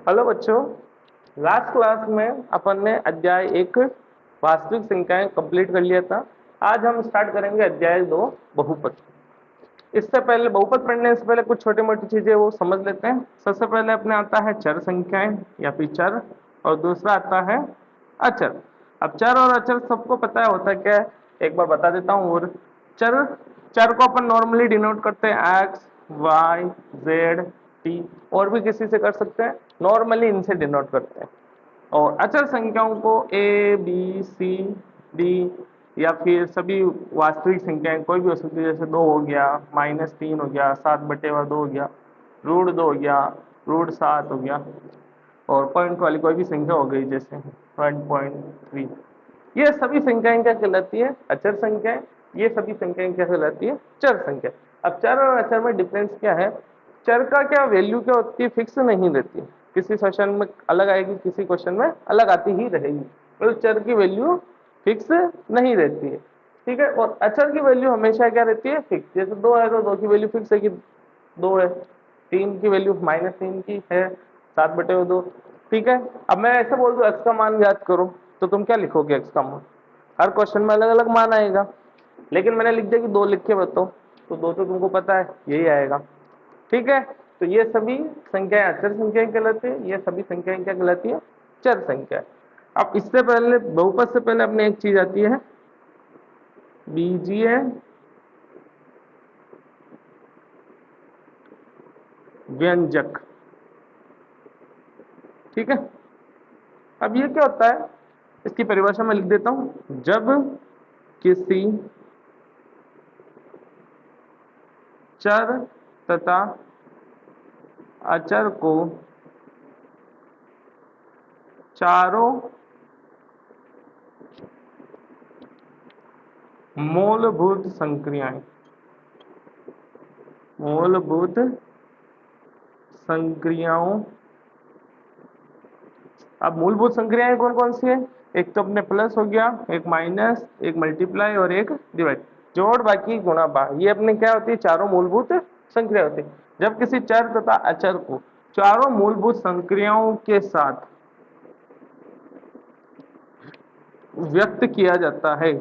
Hello बच्चों, last class में अपन ने अध्याय 1 वास्तविक संख्याएं कंप्लीट कर लिया था। आज हम स्टार्ट करेंगे अध्याय 2 बहुपद। इससे पहले बहुपद पढ़ने से पहले कुछ छोटी मोटी चीजें वो समझ लेते हैं। सबसे पहले अपने आता है चर संख्याएं या फिर चर, और दूसरा आता है अचर। अब चर और अचर सबको पता है होता है क्या है, एक बार बता देता हूँ। और चर चर को अपन नॉर्मली डिनोट करते हैं एक्स, वाई, जेड, टी, और भी किसी से कर सकते हैं। नॉर्मली इनसे डिनोट करते हैं। और अचर संख्याओं को ए, बी, सी, डी या फिर सभी वास्तविक संख्याएं कोई भी हो सकती है। जैसे 2 हो गया, -3 हो गया, 7/2 हो गया, √2 हो गया, √7 हो गया, और पॉइंट वाली कोई भी संख्या हो गई जैसे 1.3। ये सभी संख्याएं क्या कहलाती है? अचर संख्याएं। ये सभी संख्याएं क्या कहलाती है? चर संख्या। अब चर और अचर में डिफरेंस क्या है? चर का क्या वैल्यू क्या होती है? फिक्स नहीं रहती। किसी क्वेश्चन में अलग आएगी, किसी क्वेश्चन में अलग आती ही रहेगी। मतलब चर की वैल्यू फिक्स नहीं रहती है, ठीक है। और अचर की वैल्यू हमेशा क्या रहती है? फिक्स। जैसे 2 है तो 2 की वैल्यू फिक्स है कि 2 है। 3 की वैल्यू -3 की है, 7/2। ठीक है। अब मैं ऐसे बोल दूं x का मान याद करो, तो तुम क्या लिखोगे? x का मान हर क्वेश्चन में अलग अलग मान आएगा, लेकिन मैंने लिख दिया कि 2 लिख के बताओ, तो 2 तो तुमको पता है यही आएगा, ठीक है। तो ये सभी संख्याएं अचर संख्याएं कहलाती है, ये सभी संख्याएं क्या कहलाती है? चर संख्या। अब इससे पहले बहुपद से पहले अपने एक चीज आती है बीजीय व्यंजक, ठीक है। अब ये क्या होता है, इसकी परिभाषा मैं लिख देता हूं। जब किसी चर तथा अचर को चारों मूलभूत संक्रियाएं अब मूलभूत संक्रियाएं कौन कौन सी है? एक तो अपने प्लस हो गया, एक माइनस, एक मल्टीप्लाई और एक डिवाइड। जोड़, बाकी, गुणा, भाग, ये अपने क्या होती है? चारों मूलभूत संक्रिया होती है। जब किसी चर तथा अचर को चारों मूलभूत संक्रियाओं के साथ व्यक्त किया जाता है,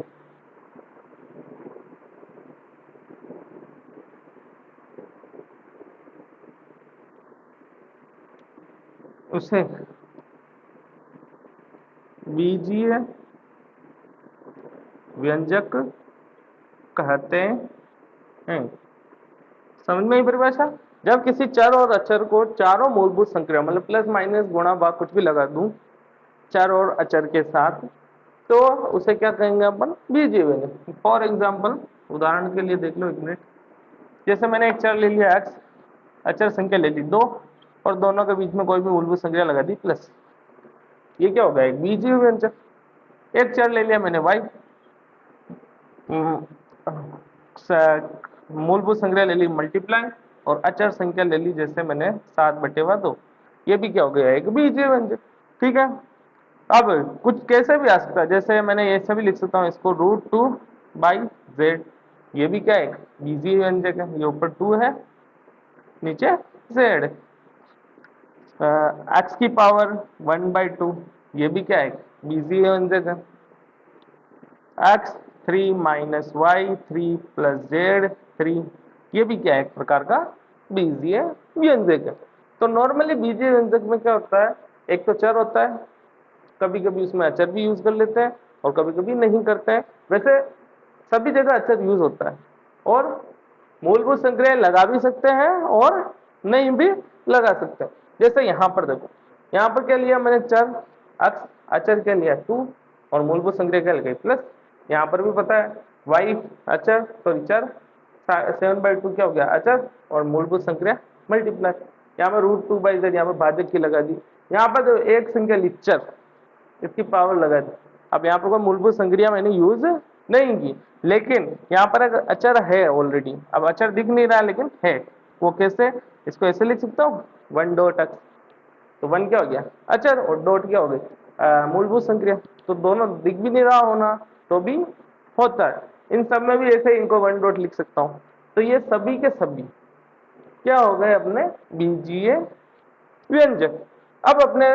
उसे बीजीय व्यंजक कहते हैं। समझ में आई परिभाषा? जब किसी चर और अचर को चारों मूलभूत संक्रिया, मतलब प्लस, माइनस, गुणा, भाग कुछ भी लगा दूं चर और अचर के साथ, तो उसे क्या कहेंगे अपन? बीजीय व्यंजक। फॉर एग्जाम्पल, उदाहरण के लिए देख लो एक मिनट। जैसे मैंने एक चर ले लिया x, अचर संख्या ले ली 2, और दोनों के बीच में कोई भी मूलभूत संख्या लगा दी प्लस, ये क्या होगा? एक बीजीय व्यंजक। एक चर ले लिया मैंने y, मूलभूत संख्या ले ली मल्टीप्लाई, और अचर संख्या ले ली जैसे मैंने 7/2, ये भी क्या हो गया? एक बीजीय व्यंजक, ठीक है। अब कुछ कैसे भी आ सकता है, जैसे मैंने ऐसे भी लिख सकता हूँ इसको √2/z, ये भी क्या है? एक बीजीय व्यंजक है। ये ऊपर 2 है, नीचे z। x की पावर 1/2, ये भी क्या है? बीजीय व्यंजक है। x 3 - y 3 + z 3, ये भी क्या है? एक प्रकार का बीजीय व्यंजक है। तो नॉर्मली बीजीय व्यंजक में क्या होता है? एक तो चर होता है, कभी कभी उसमें अचर भी यूज कर लेते हैं और कभी कभी नहीं करते हैं। वैसे सभी जगह अचर यूज होता है, और मूलभूत संक्रियाएं लगा भी सकते हैं और नहीं भी लगा सकते हैं। जैसे यहाँ पर देखो, यहाँ पर क्या लिया मैंने? चर x, अचर क्या लिया? 2, और मूलभूत संक्रिया क्या लगाई? प्लस। यहाँ पर भी पता है y अचर, सॉरी चर, 7/2 क्या हो गया? अचर, और मूलभूत संक्रिया मल्टीप्लाई। यहाँ पर √2/z, यहाँ पर भाजक की लगा दी। यहाँ पर एक संख्या ली चर, इसकी पावर लगा दी। अब यहाँ पर कोई मूलभूत संक्रिया मैंने यूज नहीं की, लेकिन यहाँ पर एक अचर है ऑलरेडी। अब अचर दिख नहीं रहा लेकिन है, वो कैसे? इसको ऐसे लिख सकता हूँ 1.x, तो 1 क्या हो गया? अचर, और डॉट क्या हो गई? मूलभूत संक्रिया। तो दोनों दिख भी नहीं रहा होना तो भी होता है। इन सब में भी ऐसे इनको 1 डॉट लिख सकता हूँ। तो ये सभी के सभी क्या हो गए? अपने बीजीय व्यंजक। अब अपने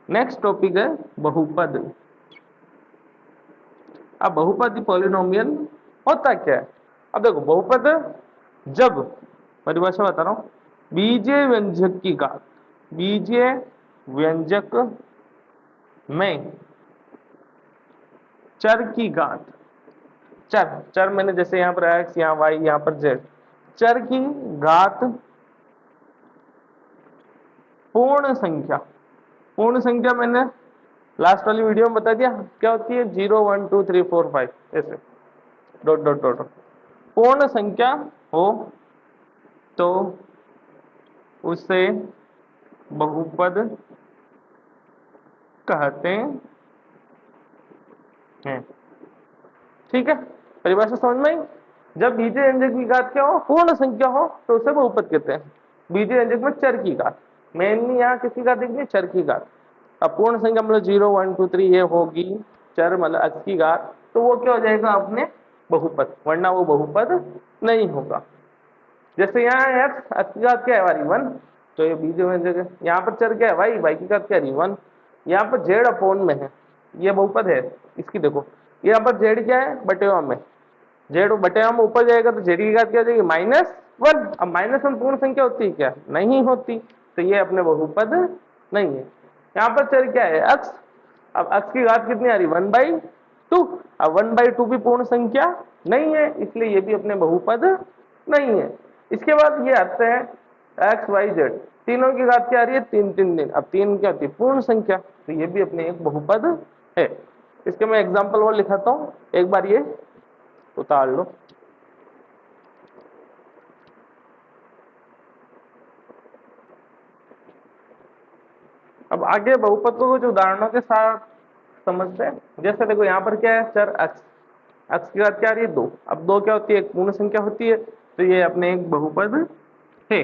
नेक्स्ट टॉपिक है बहुपद। अब बहुपद पॉलिनोमियल होता क्या है? अब देखो बहुपद जब, परिभाषा बता रहा हूं, बीजीय व्यंजक की घात, बीजीय व्यंजक में चर की घात, चर चर मैंने जैसे यहाँ पर एक्स, यहाँ वाई, यहाँ पर जेड, चर की घात पूर्ण संख्या, पूर्ण संख्या मैंने लास्ट वाली वीडियो में बता दिया क्या होती है, 0 1 2 3 4 5 ऐसे डॉट डॉट डॉट, पूर्ण संख्या हो तो उसे बहुपद कहते हैं। ठीक है, परिभाषा समझ में आई? जब बीजीय व्यंजक की घात क्या हो, पूर्ण संख्या हो, तो उसे बहुपद कहते हैं। बीजीय व्यंजक में चर की घात, मेनली यहाँ किसकी घात देखनी, चर की घात। अब पूर्ण संख्या मतलब 0 1 2 3 ये होगी, चर मतलब x की घात, तो वो क्या हो जाएगा अपने बहुपद, वरना वो बहुपद नहीं होगा। जैसे यहाँ x की घात क्या है हमारी 1, तो ये बीजीय व्यंजक है। यहाँ पर चर क्या है y की घात क्या है 1, यहाँ पर z अपॉन में है, ये बहुपद है इसकी। देखो यहाँ पर z क्या है बटेवा में, z बटेवा में ऊपर जाएगा तो z की घात क्या हो जाएगी -1। अब -1 पूर्ण संख्या होती है क्या, नहीं होती, तो ये अपने बहुपद नहीं है। यहाँ पर चर क्या है x, अब x की घात कितनी आ रही 1/2, अब 1/2 भी पूर्ण संख्या नहीं है, इसलिए ये भी अपने बहुपद नहीं है। इसके बाद ये आते हैं x y z, तीनों की घात क्या आ रही है 3 3 3, अब 3 क्या होती है पूर्ण संख्या, तो ये भी अपने एक बहुपद है। इसके मैं एग्जांपल और लिखाता हूँ, एक बार ये उतार लो। अब आगे बहुपद को कुछ उदाहरणों के साथ समझते हैं। जैसे देखो यहाँ पर क्या है चर x, x की घात क्या आ रही है 2, अब 2 क्या होती है एक पूर्ण संख्या होती है, तो ये अपने एक बहुपद है।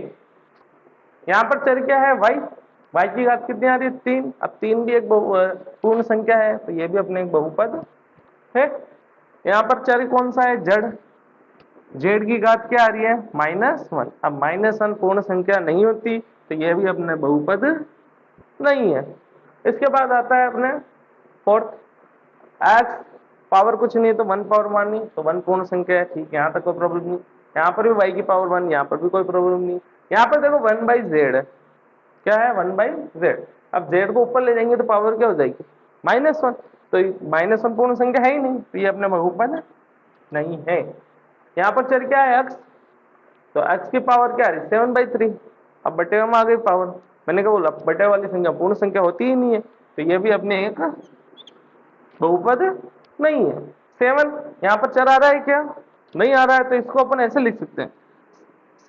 यहाँ पर चर क्या है y, y की घात कितनी आ रही है 3, अब 3 भी एक पूर्ण संख्या है, तो ये भी अपने एक बहुपद है। यहाँ पर चर कौन सा है जड़, z की घात क्या आ रही है -1, अब -1 पूर्ण संख्या नहीं होती, तो ये भी अपने बहुपद नहीं है। इसके बाद आता है अपने फोर्थ, x पावर कुछ नहीं है तो 1 पावर मानी, तो 1 पूर्ण संख्या है, ठीक है, यहाँ तक कोई प्रॉब्लम नहीं। यहाँ पर भी y की पावर 1, यहाँ पर भी कोई प्रॉब्लम नहीं। यहाँ पर देखो 1/z है, क्या है 1/z, अब z को ऊपर ले जाएंगे तो पावर क्या हो जाएगी -1, तो -1 पूर्ण संख्या है ही नहीं, तो ये अपने बहुपद नहीं है। यहाँ पर चर क्या है x, तो x की पावर क्या है 7/3, अब बटे में आ गई पावर, मैंने क्या बोला बटे वाली संख्या पूर्ण संख्या होती ही नहीं है, तो ये भी अपने एक बहुपद नहीं है। 7 यहाँ पर चर आ रहा है क्या, नहीं आ रहा है, तो इसको अपन ऐसे लिख सकते हैं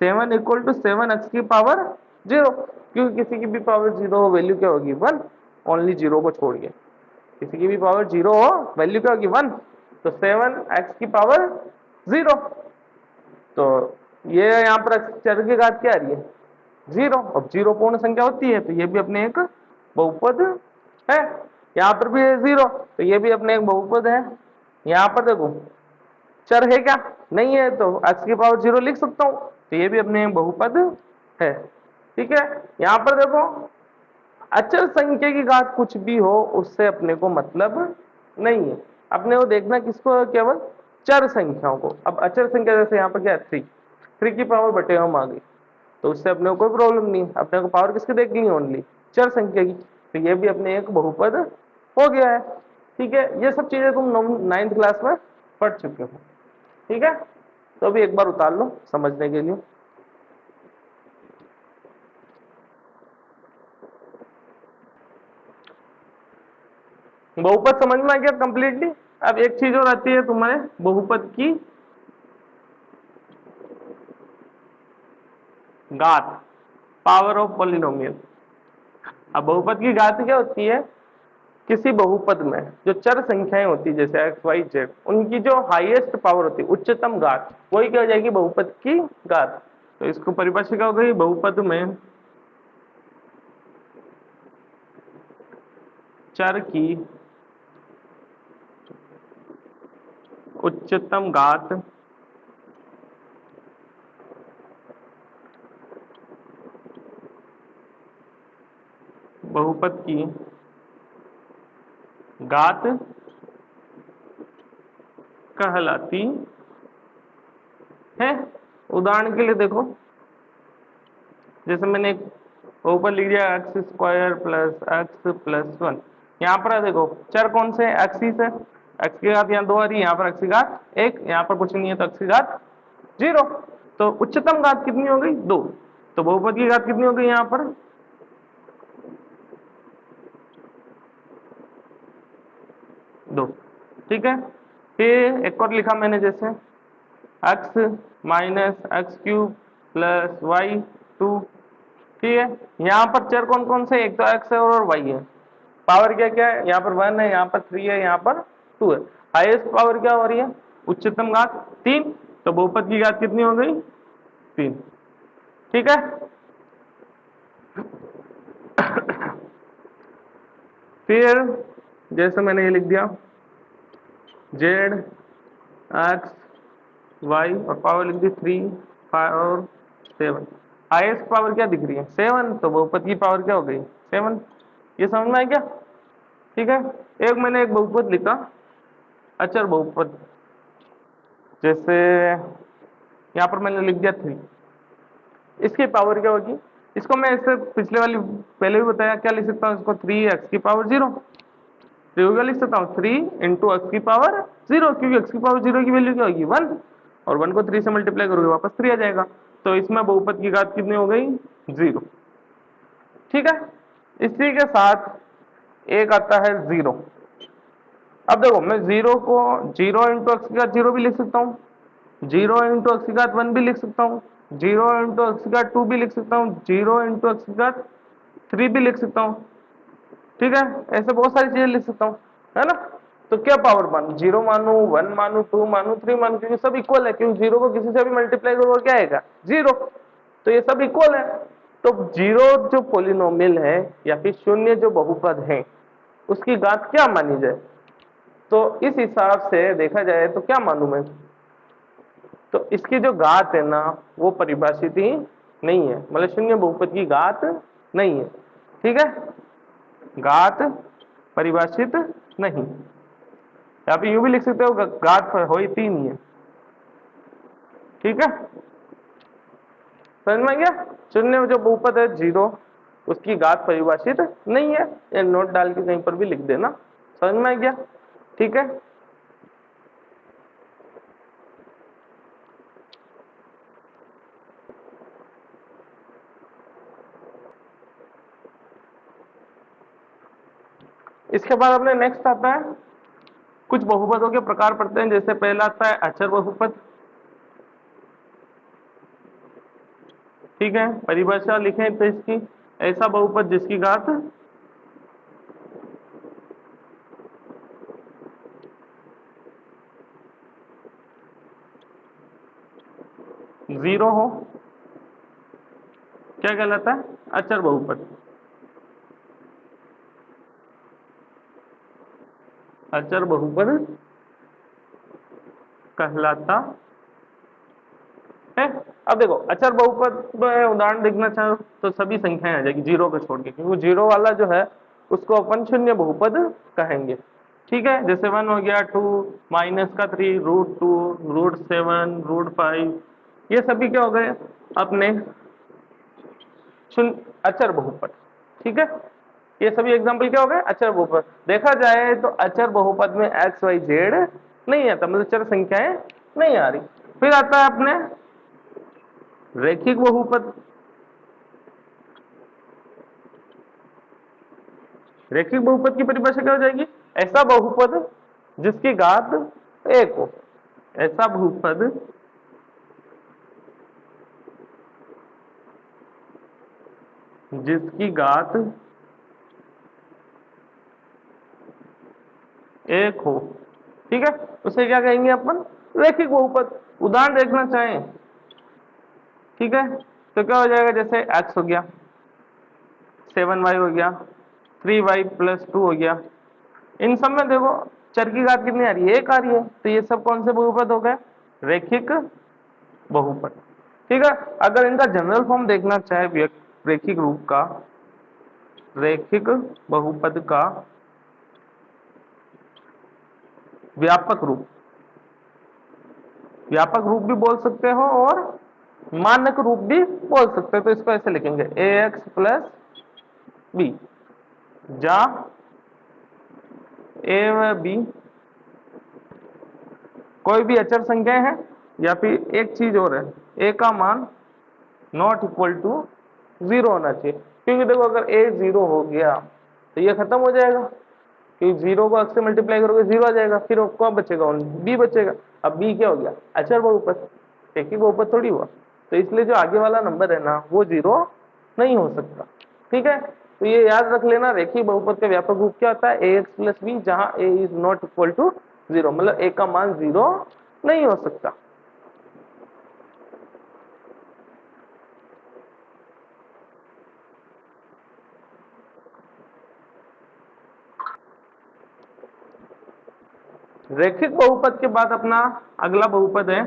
7 = 7x की पावर 0, क्योंकि किसी की भी पावर 0 हो वैल्यू क्या होगी 1, ओनली 0 को छोड़ के, किसी की भी पावर 0 हो वैल्यू क्या होगी 1, तो 7x की पावर 0, तो ये यहाँ पर चर की घात क्या आ रही है 0, अब 0 पूर्ण संख्या होती है, तो ये भी अपने एक बहुपद है। यहाँ पर भी है 0, तो ये भी अपने एक बहुपद है। यहाँ पर देखो चर है क्या, नहीं है, तो x की पावर 0 लिख सकता हूँ, तो ये भी अपने एक बहुपद है। ठीक है, यहाँ पर देखो अचर संख्या की घात कुछ भी हो उससे अपने को मतलब नहीं है, अपने को देखना किसको, केवल चर संख्याओं को। अब अचर संख्या जैसे यहाँ पर क्या है 3 की पावर बटे हम आ गई, तो उससे अपने को कोई प्रॉब्लम नहीं है, अपने को पावर किसकी देखनी है ओनली चर संख्या की, तो ये भी अपने एक बहुपद हो गया है। ठीक है, ये सब चीजें तुम 9th क्लास में पढ़ चुके हो। ठीक है, तो अभी एक बार उतार लो समझने के लिए। बहुपद समझ में आ गया कंप्लीटली। अब एक चीज और आती है तुम्हारे बहुपद की घात, पावर ऑफ पॉलिनोमियल। अब बहुपद की घात क्या होती है, किसी बहुपद में जो चर संख्याएं होती है जैसे x y z, उनकी जो हाईएस्ट पावर होती है उच्चतम घात, वही क्या हो जाएगी बहुपद की घात। तो इसको परिभाषा क्या हो गई, बहुपद में चर की उच्चतम घात बहुपद की घात कहलाती है। उदाहरण के लिए देखो, जैसे मैंने एक बहुपद लिख दिया x square plus x plus 1। यहाँ पर देखो चर कौन से, एक्स ही से, एक्स की घात यहाँ 2 आ रही है, यहाँ पर एक्स की घात 1, यहाँ पर कुछ नहीं है तो एक्स की घात 0। तो उच्चतम घात कितनी हो गई, 2। तो बहुपद की घात कितनी हो गई यहाँ पर, 2। ठीक है। फिर एक और लिखा मैंने, जैसे x minus x cube plus y 2। ठीक है। यहाँ पर चर कौन कौन से, एक तो एक्स है और वाई है। पावर क्या क्या है, यहाँ पर 1 है, यहाँ पर 3 है, यहाँ पर 2 है। हाईएस्ट पावर क्या हो रही है, उच्चतम घात 3। तो बहुपद की घात कितनी हो गई, 3। ठीक है। फिर जैसे मैंने ये लिख दिया जेड एक्स वाई और पावर लिख दी 3 5 और 7। हाईएस्ट पावर क्या दिख रही है, 7। तो बहुपद की पावर क्या हो गई, 7। ये समझ में आया क्या। ठीक है। एक मैंने एक बहुपद लिखा अचर बहुपद, जैसे यहाँ पर मैंने लिख दिया 3। इसकी पावर क्या होगी, इसको मैं इससे पिछले वाली पहले भी बताया, क्या लिख सकता हूँ इसको, 3x की पावर 0। तो क्या लिख सकता हूँ, 3 इंटू एक्स की पावर 0, क्योंकि एक्स की पावर 0 की वैल्यू क्या होगी, 1। और 1 को 3 से मल्टीप्लाई करोगे वापस 3 आ जाएगा। तो इसमें बहुपद की घात कितनी हो गई, 0। ठीक है। इसी के साथ एक आता है 0। अब देखो मैं 0 को 0 इंटू एक्स की घात 0 भी लिख सकता हूँ, 0 इंटू एक्स की घात 1 भी लिख सकता हूँ, 0 इंटू एक्स की घात 2 भी लिख सकता हूँ, 0 इंटू एक्स की घात 3 भी लिख सकता हूँ। ठीक है। ऐसे बहुत सारी चीजें लिख सकता हूँ, है ना। तो क्या पावर मानू, 0 मानू, 1 मानू, 2 मानू, 3 मानू, क्योंकि सब इक्वल है, क्योंकि 0 को किसी से भी मल्टीप्लाई करो क्या आएगा, 0। तो ये सब इक्वल है। तो 0 जो पोलिनोमियल है या फिर शून्य जो बहुपद है, उसकी घात क्या मानी जाए। तो इस हिसाब से देखा जाए तो क्या मानू मैं, तो इसकी जो घात है ना वो परिभाषित ही नहीं है, मतलब शून्य बहुपद की घात नहीं है। ठीक है। घात परिभाषित नहीं, या फिर यूं भी लिख सकते हो घात होती ही नहीं है। ठीक है। समझ में आ गया। शून्य जो बहुपद है 0, उसकी घात परिभाषित नहीं है। ये नोट डाल के कहीं पर भी लिख देना। समझ में आ गया। ठीक है। इसके बाद अपने नेक्स्ट आता है कुछ बहुपदों के प्रकार पढ़ते हैं। जैसे पहला आता है अचर बहुपद। ठीक है। परिभाषा लिखें तो इसकी, ऐसा बहुपद जिसकी घात जीरो हो, क्या कहलाता है, अचर बहुपद। अचर बहुपद कहलाता है। अब देखो अचर बहुपद में उदाहरण देखना चाहो तो सभी संख्याएं आ जाएगी 0 को छोड़ के, क्योंकि 0 वाला जो है उसको अपन शून्य बहुपद कहेंगे। ठीक है। जैसे 1 हो गया, 2 माइनस का 3 √2 √7 √5, ये सभी क्या हो गए अपने शून्य अचर बहुपद। ठीक है। ये सभी एग्जाम्पल क्या हो गए, अचर बहुपद। देखा जाए तो अचर बहुपद में एक्स वाई जेड नहीं आता, मतलब चर संख्याएं नहीं आ रही। फिर आता है अपने रैखिक बहुपद। रैखिक बहुपद की परिभाषा क्या हो जाएगी, ऐसा बहुपद जिसकी घात 1 हो। ऐसा बहुपद जिसकी घात 1 हो। ठीक है। उसे क्या कहेंगे अपन, रैखिक बहुपद। उदाहरण देखना चाहें, ठीक है, तो क्या हो जाएगा, जैसे x हो गया, 7y हो गया, 3y + 2 हो गया। इन सब में देखो चर की घात कितनी आ रही है, 1 आ रही है। तो ये सब कौन से बहुपद हो गए, रैखिक बहुपद। ठीक है। अगर इनका जनरल फॉर्म देखना चाहे रैखिक रूप का, रैखिक बहुपद का व्यापक रूप, व्यापक रूप भी बोल सकते हो और मानक रूप भी बोल सकते हो। तो इसको ऐसे लिखेंगे ax प्लस बी, जहां ए व बी कोई भी अचर संख्या है, या फिर एक चीज और है, ए का मान नॉट इक्वल टू 0 होना चाहिए। क्योंकि देखो अगर ए 0 हो गया तो ये खत्म हो जाएगा, क्योंकि 0 को x से मल्टीप्लाई करोगे 0 आ जाएगा, फिर कौन बचेगा, ओनली बी बचेगा। अब बी क्या हो गया, अचर बहुपद, एक ही बहुपद थोड़ी हुआ। तो इसलिए जो आगे वाला नंबर है ना वो 0 नहीं हो सकता। ठीक है, तो ये याद रख लेना, रेखीय बहुपद का व्यापक रूप क्या होता है, ax प्लस बी, जहां a is not equal to 0, मतलब a का मान 0 नहीं हो सकता। रैखिक बहुपद के बाद अपना अगला बहुपद है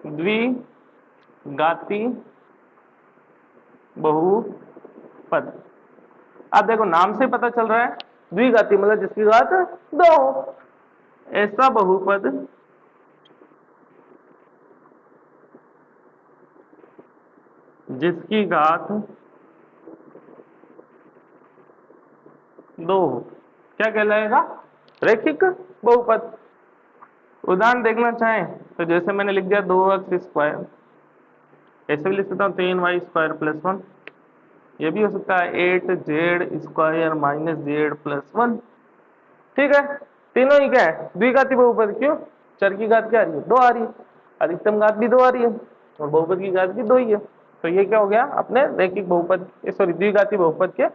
द्विघाती बहुपद। अब देखो नाम से पता चल रहा है द्विघाती मतलब जिसकी घात 2 हो। ऐसा बहुपद जिसकी घात 2 हो क्या कहलाएगा, रैखिक बहुपद। उदाहरण देखना चाहें तो जैसे मैंने लिख दिया 2x², ऐसे भी लिख सकता हूँ 3y² प्लस 1, ये भी हो सकता है 8z² माइनस z प्लस 1। ठीक है, तीनों ही क्या है, द्विघाती बहुपद। क्यों, चर की घात क्या आ रही है, 2 आ रही है, अधिकतम घात भी 2 आ रही है, और बहुपद की घात भी 2 ही है। तो ये क्या हो गया अपने रैखिक बहुपद, सॉरी द्विघाती बहुपद के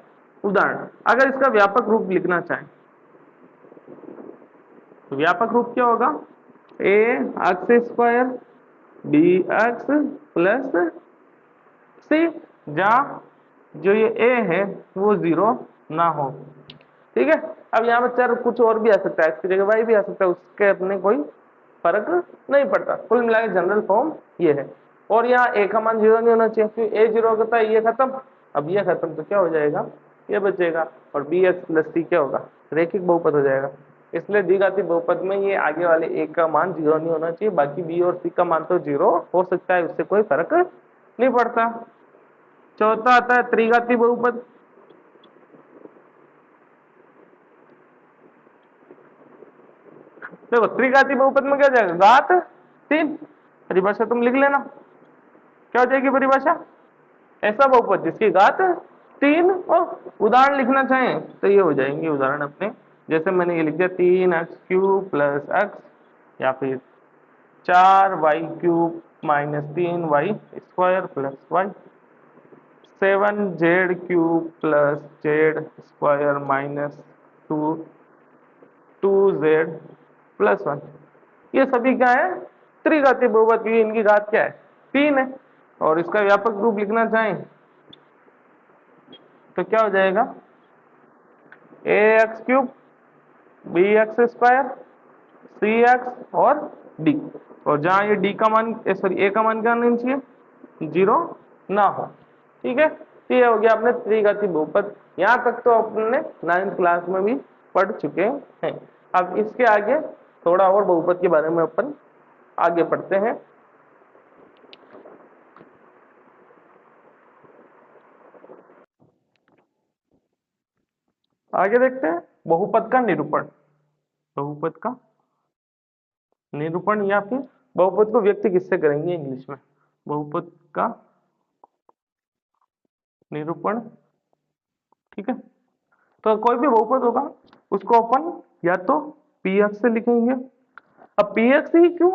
उदाहरण। अगर इसका व्यापक रूप लिखना चाहें तो व्यापक रूप क्या होगा, ax² bx प्लस सी, जहां जो ये a है वो 0 ना हो। ठीक है, अब यहाँ पर चर कुछ और भी आ सकता है, इसकी जगह y भी आ सकता है, उसके अपने कोई फर्क नहीं पड़ता। कुल मिलाकर जनरल फॉर्म ये है। और यहाँ a का मान 0 नहीं होना चाहिए, क्योंकि a 0 होता है, ये खत्म, अब ये खत्म तो क्या हो जाएगा, ये बचेगा, और bx प्लस c क्या होगा, रैखिक बहुपद हो जाएगा। इसलिए द्विघाती बहुपद में ये आगे वाले a का मान 0 नहीं होना चाहिए, बाकी b और c का मान तो 0 हो सकता है, उससे कोई फर्क नहीं पड़ता। चौथा आता है त्रिघाती बहुपद। देखो त्रिघाती बहुपद में क्या जाएगा, घात 3, परिभाषा तुम लिख लेना, क्या हो जाएगी परिभाषा, ऐसा बहुपद जिसकी घात 3 हो। उदाहरण लिखना चाहें तो ये हो जाएंगे उदाहरण अपने, जैसे मैंने ये लिख दिया 3x³ प्लस x, या फिर 4y³ minus 3y² plus y, 7z³ plus z² minus 2z plus 1। ये सभी क्या है, त्रिघाती बहुपद की, इनकी घात क्या है, 3 है। और इसका व्यापक रूप लिखना चाहें तो क्या हो जाएगा, ax³ bx² cx और d, और जहां ये d का मान, सॉरी a का मान क्या होना चाहिए, 0 ना हो। ठीक है, तो ये हो गया अपने त्रिघाती बहुपद। यहाँ तक तो अपने 9th क्लास में भी पढ़ चुके हैं। अब इसके आगे थोड़ा और बहुपद के बारे में अपन आगे पढ़ते हैं। आगे देखते हैं बहुपद का निरूपण। बहुपद का निरूपण या फिर बहुपद को व्यक्त किससे करेंगे इंग्लिश में, बहुपद का निरूपण। ठीक है, तो कोई भी बहुपद होगा उसको अपन या तो पी एक्स से लिखेंगे। अब पी एक्स ही क्यों,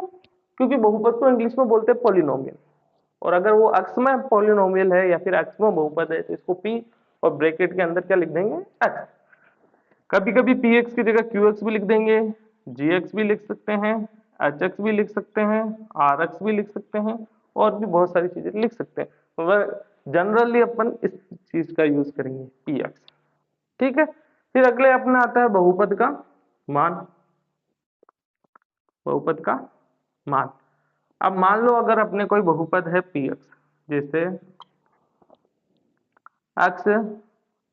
क्योंकि बहुपद को इंग्लिश में बोलते हैं पॉलिनोमियल, और अगर वो अक्ष में पॉलिनोमियल है या फिर अक्ष में बहुपद है तो इसको पी और ब्रैकेट के अंदर क्या लिख देंगे, एक्स। कभी कभी पी एक्स की जगह क्यू एक्स भी लिख देंगे, जी एक्स भी लिख सकते हैं, एच एक्स भी लिख सकते हैं, आर एक्स भी लिख सकते हैं, और भी बहुत सारी चीजें लिख सकते हैं, मगर जनरली अपन इस चीज का यूज करेंगे पी एक्स। ठीक है, फिर अगले अपना आता है बहुपद का मान। बहुपद का मान, अब मान लो अगर अपने कोई बहुपद है पी एक्स, जैसे x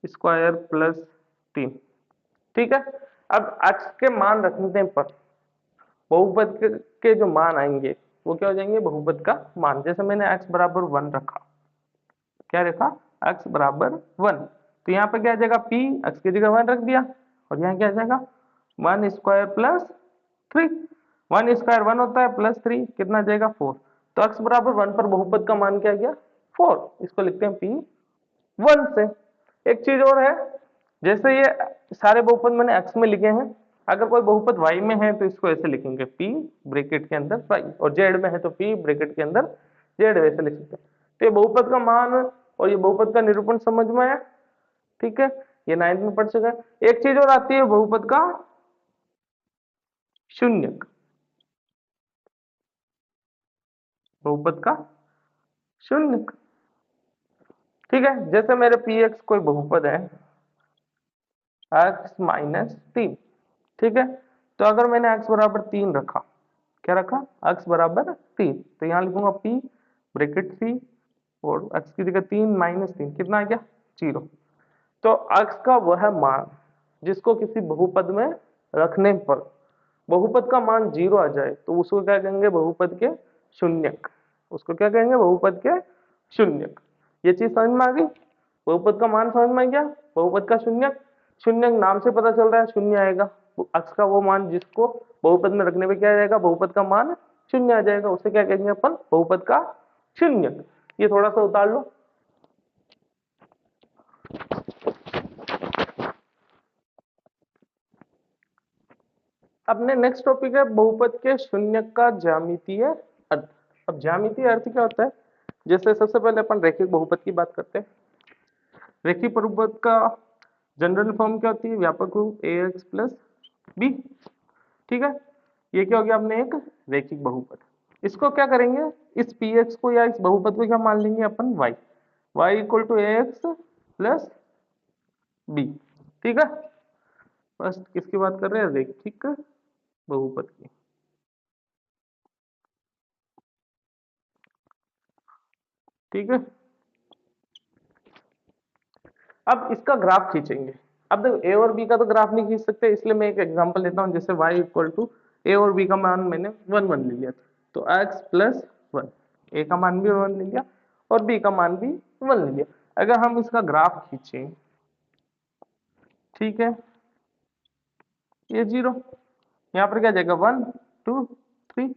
स्क्वायर प्लस 3। ठीक है, अब x के मान रखने पर बहुपद के जो मान आएंगे वो क्या हो जाएंगे, बहुपद का मान। जैसे मैंने x बराबर 1 रखा, क्या रखा, x बराबर 1, तो यहाँ पे क्या आ जाएगा, p x की जगह 1 रख दिया, और यहाँ क्या आ जाएगा 1 स्क्वायर प्लस 3। 1 स्क्वायर 1 होता है, प्लस 3 कितना आ जाएगा 4। तो x बराबर 1 पर बहुपद का मान क्या आ गया 4, इसको लिखते हैं p 1 से। एक चीज और है, जैसे ये सारे बहुपद मैंने x में लिखे हैं, अगर कोई बहुपद y में है तो इसको ऐसे लिखेंगे p ब्रैकेट के अंदर y, और z में है तो p ब्रैकेट के अंदर z, वैसे लिख सकते हैं। तो ये बहुपद का मान और ये बहुपद का निरूपण समझ में आया। ठीक है, ये 9th में पढ़ चुका है। एक चीज और आती है बहुपद का शून्यक, बहुपद का शून्यक। ठीक है, जैसे मेरे px कोई बहुपद है x माइनस 3। ठीक है, तो अगर मैंने x बराबर 3 रखा, क्या रखा, x बराबर 3, तो यहाँ लिखूंगा p ब्रैकेट 3 और x की जगह 3 माइनस 3 कितना आ गया 0। तो x का वह मान जिसको किसी बहुपद में रखने पर बहुपद का मान 0 आ जाए तो उसको क्या कहेंगे, बहुपद के शून्यक। उसको क्या कहेंगे, बहुपद के शून्यक। ये चीज समझ में आ गई, बहुपद का मान समझ में आ गया, बहुपद का शून्यक। शून्यक नाम से पता चल रहा है शून्य आएगा, x का वो मान जिसको बहुपद में रखने पे क्या आ जाएगा, बहुपद का मान शून्य आ जाएगा, उसे क्या कहेंगे अपन, बहुपद का शून्यक। ये थोड़ा सा उतार लो। अपने नेक्स्ट टॉपिक है बहुपद के शून्यक का ज्यामितीय अर्थ। अब ज्यामितीय अर्थ क्या होता है, जैसे सबसे पहले अपन रैखिक बहुपद की बात करते हैं। रैखिक बहुपद का जनरल फॉर्म क्या होती है, व्यापक रूप ax प्लस बी। ठीक है, ये क्या हो गया, अपने एक रैखिक बहुपद। इसको क्या करेंगे, इस px को या इस बहुपद को क्या मान लेंगे अपन, y equal to ax plus B. ठीक है, फर्स्ट किसकी बात कर रहे हैं, रैखिक बहुपद की। ठीक है, अब इसका ग्राफ खींचेंगे। अब देखो ए और बी का तो ग्राफ नहीं खींच सकते, इसलिए मैं एक एग्जांपल लेता हूं। जैसे y इक्वल टू ए और बी का मान मैंने 1 1 ले लिया था, तो x प्लस 1, ए का मान भी 1 ले लिया और बी का मान भी 1 ले लिया। अगर हम इसका ग्राफ खींचें, ठीक है, ये 0, यहाँ पर क्या जाएगा 1 2 3,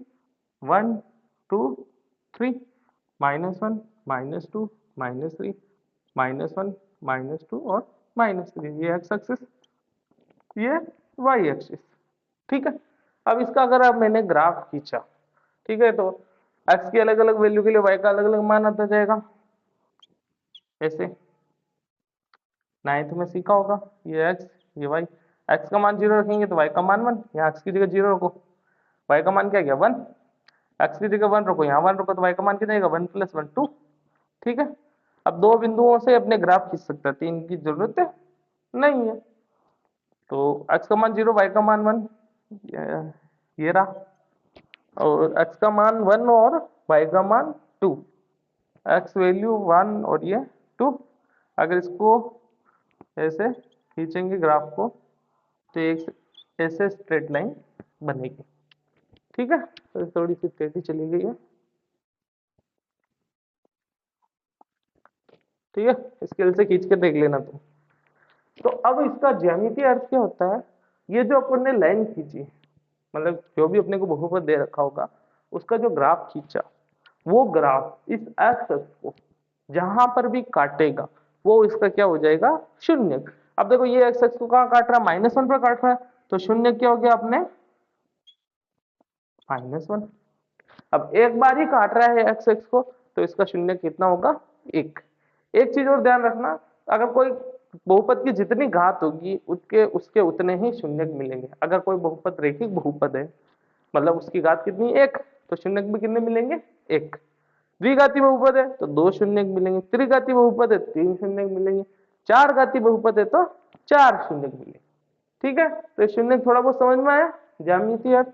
1 2 3, -1 -2 -3, -1 -2 और -3, ये x एक्सिस, ये y एक्सिस। ठीक है, अब इसका अगर अब मैंने ग्राफ खींचा, ठीक है, तो x की अलग अलग वैल्यू के लिए y का अलग अलग मान आता जाएगा। ऐसे 9th में सीखा होगा, ये x ये y, x का मान 0 रखेंगे तो y का मान 1, यहाँ x की जगह 0 रखो, y का मान क्या गया 1, x की जगह 1 रखो, यहाँ 1 रखो, तो y का मान कितना आएगा 1 + 1 2। ठीक है, अब दो बिंदुओं से अपने ग्राफ खींच सकता है, तीन की जरूरत है नहीं है। तो x का मान 0, y का मान 1, ये रहा, और x का मान 1 और y का मान 2, x वैल्यू 1 और ये 2। अगर इसको ऐसे खींचेंगे ग्राफ को तो एक ऐसे स्ट्रेट लाइन बनेगी। ठीक है, तो थोड़ी सी तेजी चली गई है। ठीक है, स्केल से खींच के देख लेना तुम। तो अब इसका ज्यामितीय अर्थ क्या होता है, ये जो अपन ने लाइन खींची, मतलब जो भी अपने को बहुपद दे रखा होगा उसका जो ग्राफ खींचा, वो ग्राफ इस एक्स अक्ष को जहां पर भी काटेगा वो इसका क्या हो जाएगा, शून्य। अब देखो ये एक्स अक्ष को कहां काट रहा है, -1 पर काट रहा है, तो शून्य क्या हो गया अपने -1। अब एक बार ही काट रहा है एक्स अक्ष को, तो इसका शून्य कितना होगा, 1। एक चीज और ध्यान रखना, अगर कोई बहुपद की जितनी घात होगी उसके उतने ही शून्य मिलेंगे। अगर कोई बहुपद रैखिक बहुपद है, मतलब उसकी घात कितनी 1, तो शून्य भी कितने मिलेंगे 1। द्विघाती बहुपद है तो 2 शून्य मिलेंगे, त्रिघाती बहुपद है 3 शून्य मिलेंगे, 4 घाती बहुपद है तो 4 शून्य मिलेंगे। ठीक है, तो शून्य थोड़ा बहुत समझ में आया। ज्यामितीय अर्थ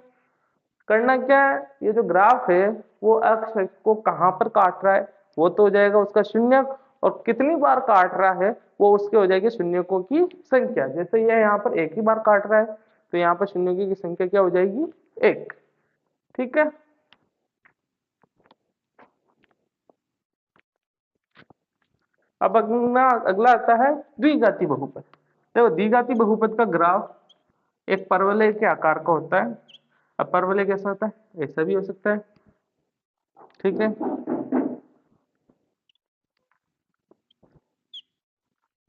करना क्या है, ये जो ग्राफ है वो अक्ष को कहां पर काट रहा है वो तो हो जाएगा उसका शून्य, और कितनी बार काट रहा है वो उसके हो जाएगी शून्यकों की संख्या। जैसे ये यहाँ पर एक ही बार काट रहा है तो यहाँ पर शून्यकों की संख्या क्या हो जाएगी, एक। ठीक है, अब अगला आता है द्विघाती बहुपद। देखो द्विघाती बहुपद का ग्राफ एक परवलय के आकार का होता है। अब परवलय कैसा होता है, ऐसा भी हो सकता है। ठीक है,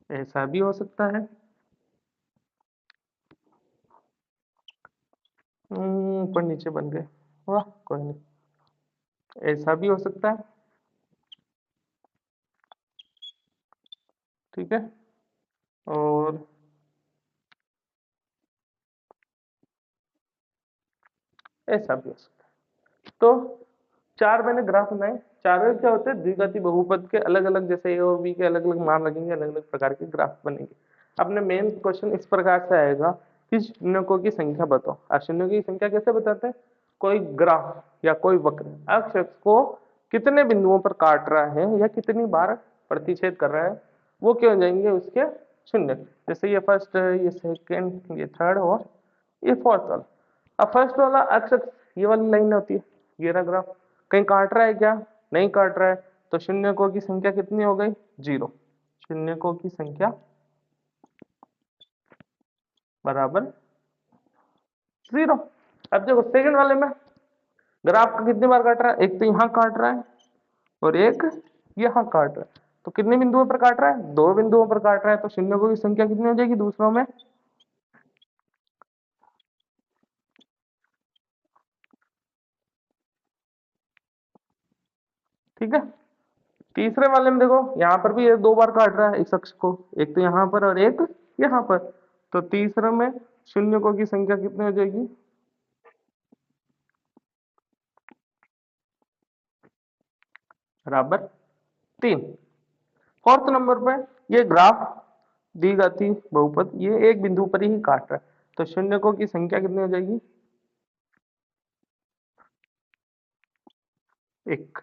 ऐसा भी हो सकता है। ऊपर नीचे बन गए, वाह कोई नहीं, ऐसा भी हो सकता है। ठीक है, और ऐसा भी हो सकता है। तो चार मैंने ग्राफ बनाए, चारों क्या होते हैं द्विघाती बहुपद के अलग अलग, जैसे ए और बी के अलग अलग मान लगेंगे, अलग अलग प्रकार के ग्राफ बनेंगे। अपने मेन क्वेश्चन इस प्रकार से आएगा कि शून्यकों की संख्या बताओ। अब शून्यकों की संख्या कैसे बताते हैं, कोई ग्राफ या कोई वक्र अक्ष को कितने बिंदुओं पर काट रहा है या कितनी बार प्रतिच्छेद कर रहा है, वो क्या हो जाएंगे उसके शून्य। जैसे ये फर्स्ट है, ये सेकेंड, ये थर्ड और ये फोर्थ वाला। अब फर्स्ट वाला अक्ष ये वाली लाइन होती है, ये रहा ग्राफ, कहीं काट रहा है क्या, नहीं काट रहा है, तो शून्यकों की संख्या कितनी हो गई, जीरो। शून्यकों की संख्या बराबर जीरो। अब देखो सेकंड वाले में ग्राफ का कितनी बार काट रहा है, एक तो यहाँ काट रहा है और एक यहाँ काट रहा है, तो कितने बिंदुओं पर काट रहा है, दो बिंदुओं पर काट रहा है, तो शून्यकों की संख्या कितनी हो जाएगी दूसरों में, ठीक है। तीसरे वाले में देखो यहाँ पर भी ये दो बार काट रहा है इस अक्ष को, एक तो यहाँ पर और एक यहाँ पर, तो तीसरे में शून्यकों की संख्या कितनी हो जाएगी, बराबर तीन। फोर्थ नंबर पे ये ग्राफ द्विघाती बहुपद ये एक बिंदु पर ही काट रहा है, तो शून्यकों की संख्या कितनी हो जाएगी, एक।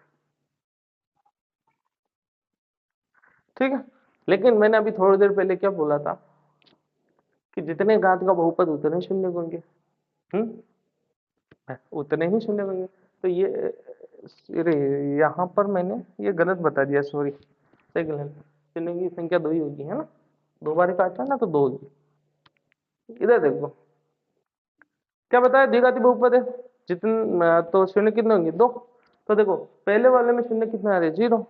ठीक है, लेकिन मैंने अभी थोड़ी देर पहले क्या बोला था कि जितने घात का बहुपद उतने शून्य होंगे, उतने ही शून्य होंगे। तो ये अरे यहाँ पर मैंने ये गलत बता दिया, सॉरी। सेकंड शून्य की संख्या दो ही होगी, है ना, दो बार काटा ना तो दो होगी। इधर देखो क्या बताया, द्विघाती बहुपद है, जितने तो शून्य कितने होंगे, दो। तो देखो पहले वाले में शून्य कितना आ रहे, जीरो।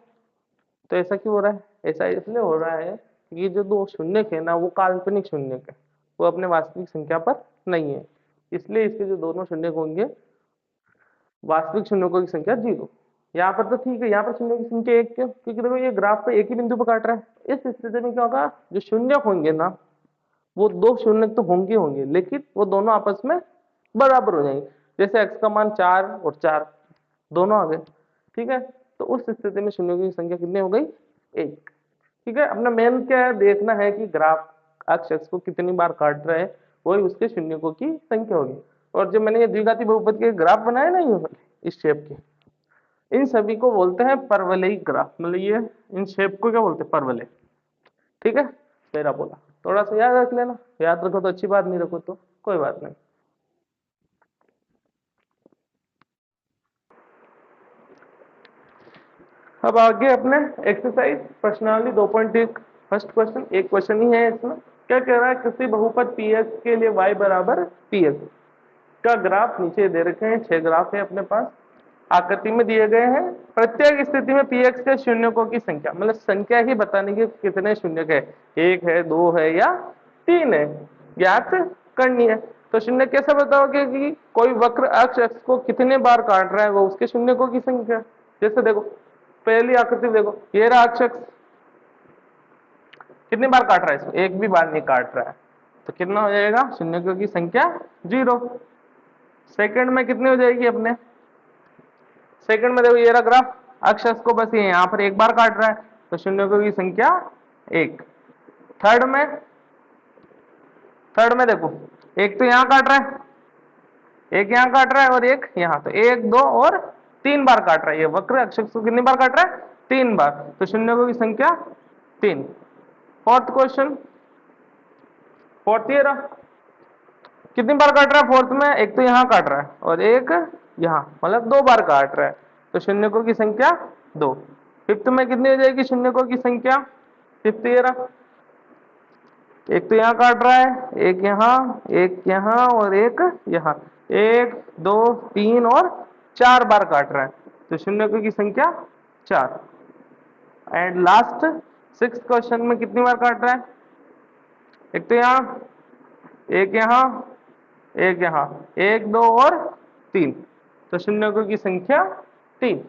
तो ऐसा क्यों हो रहा है, ऐसा इसलिए हो रहा है कि जो दो शून्य है ना वो काल्पनिक शून्य है, वो अपने वास्तविक संख्या पर नहीं है, इसलिए इसके जो दोनों शून्य होंगे वास्तविक शून्यों की संख्या जीरो। यहाँ पर तो ठीक है, यहाँ पर शून्य की संख्या एक क्यों, क्योंकि देखो ये ग्राफ पे एक ही बिंदु पर काट रहा है। इस स्थिति में क्या होगा, जो शून्य होंगे ना वो दो शून्य तो होंगे होंगे, लेकिन वो दोनों आपस में बराबर हो जाएंगे। जैसे x का मान 4 और 4 दोनों आ गए, ठीक है। तो उस स्थिति में शून्यों की संख्या कितनी हो गई, एक। ठीक है, अपना मेन क्या है, देखना है कि ग्राफ अक्ष को कितनी बार काट रहा है, वही उसके शून्यकों की संख्या होगी। और जब मैंने ये द्विघाती बहुपद के ग्राफ बनाए ना ये इस शेप के, इन सभी को बोलते हैं परवलयिक ग्राफ, मतलब ये इन शेप को क्या बोलते हैं, परवलय। ठीक है, मेरा बोला थोड़ा सा याद रख लेना, याद रखो तो अच्छी बात, नहीं रखो तो कोई बात नहीं। अब आगे अपने एक्सरसाइज प्रश्नावली 2.1 फर्स्ट क्वेश्चन, एक क्वेश्चन ही है इसमें। क्या कह रहा है, किसी बहुपद px के लिए y बराबर px का ग्राफ नीचे दे रखे हैं, 6 ग्राफ है अपने पास, आकृति में दिए गए हैं। प्रत्येक स्थिति में px के शून्यकों की संख्या, मतलब संख्या ही बताने की कितने शून्यक है, एक है, दो है या तीन है, ज्ञात करनी है। तो शून्य कैसे बताओगे कि कोई वक्र अक्ष को कितने बार काट रहा है, वो उसके शून्यकों की संख्या। जैसे देखो पहली आकृति देखो, ये रहा अक्ष कितनी बार काट रहा है इसको, एक भी बार नहीं काट रहा है, तो कितना हो जाएगा, शून्यकों की संख्या जीरो। सेकंड में कितनी हो जाएगी अपने, सेकंड में देखो ये रहा ग्राफ, अक्ष को बस ये यहाँ पर एक बार काट रहा है, तो शून्यकों की संख्या एक। थर्ड में देखो एक तो यहाँ काट रहा है, एक यहाँ काट रहा है और एक यहाँ, तो एक, दो और तीन बार काट रहा है। ये वक्र अक्ष को कितनी बार काट रहा है, 3 बार, तो शून्यकों की संख्या 3। फोर्थ क्वेश्चन, फोर्थ ये रहा, कितनी बार काट रहा है फोर्थ में, एक तो यहाँ काट रहा है और एक यहाँ, मतलब 2 बार काट रहा है, तो शून्यकों की संख्या 2। फिफ्थ में कितनी हो जाएगी शून्यकों की संख्या, फिफ्थ ये रहा, एक तो यहाँ काट रहा है, एक यहाँ और एक यहाँ, 1 2 3 और 4 बार काट रहा है, तो शून्यकों की संख्या 4। एंड लास्ट सिक्स क्वेश्चन में कितनी बार काट रहा है, एक तो यहाँ, एक यहाँ, एक यहाँ, 1 2 और 3, तो शून्यकों की संख्या 3।